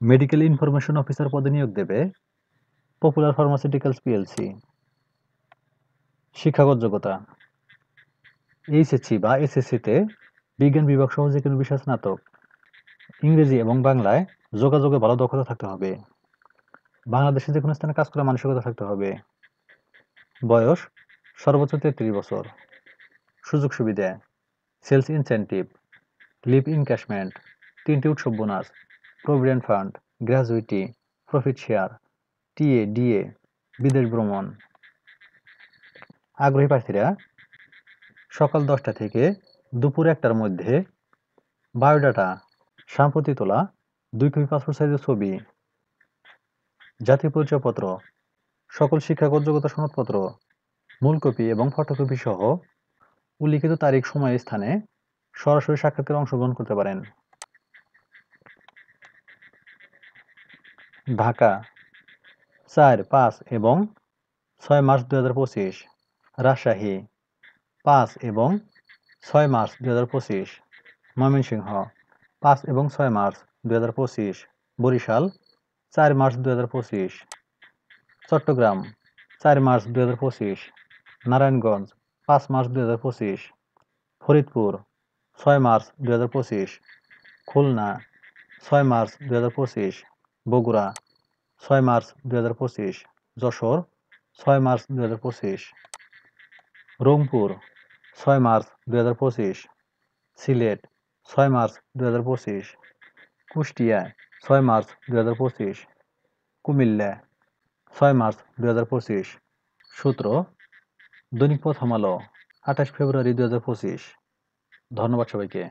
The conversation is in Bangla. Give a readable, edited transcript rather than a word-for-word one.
মেডিকেল ইনফরমেশন অফিসার পদে নিয়োগ দেবে পপুলার ফার্মাসিউটিক্যালস পিএলসি। শিক্ষাগত যোগ্যতা এইচএসসি বা এসএসসিতে বিজ্ঞান বিভাগ সহ যে কোনো বিষয় স্নাতক, ইংরেজি এবং বাংলায় যোগাযোগে ভালো দক্ষতা থাকতে হবে, বাংলাদেশে যে কোনো স্থানে কাজ করার মানসিকতা থাকতে হবে, বয়স সর্বোচ্চ 33 বছর। সুযোগ সুবিধা সেলস ইনসেনটিভ, লিভ ইনক্যাশমেন্ট, 3টি উৎসব bonus, provident fund, gratuity, profit share, TA DA, বিদেশ ভ্রমণ। আগ্রহী প্রার্থীরা সকাল 10টা থেকে দুপুর 1টার মধ্যে বায়োডাটা, সাম্প্রতি তোলা 2 কপি পাসপোর্ট সাইজের ছবি, জাতীয় পরিচয়পত্র, সকল শিক্ষাগত যোগ্যতা সনদপত্র, মূল কপি এবং ফটোকপি সহ উল্লিখিত তারিখ, সময়, স্থানে সরাসরি সাক্ষাৎকারে অংশগ্রহণ করতে পারেন। ঢাকা 4, 5 এবং 6 মার্চ 2025। রাজশাহী 5 এবং 6 মার্চ 2025। ময়মনসিংহ 5 এবং 6 March 2025। Barishal 4 March 2025। Chattogram 4 March 2025। Narayanganj 5 March 2025। Faridpur 6 March 2025। Khulna 6 March 2025। Bogura 6 March 2025। Jashore 6 March 2025। Rangpur 6 March 2025। Sylhet 6 March 2025। Kushtia 6 March 2025। Cumilla 6 March 2025। সূত্র দৈনিক প্রথম আলো 28 ফেব্রুয়ারি 2025। ধন্যবাদ সবাইকে।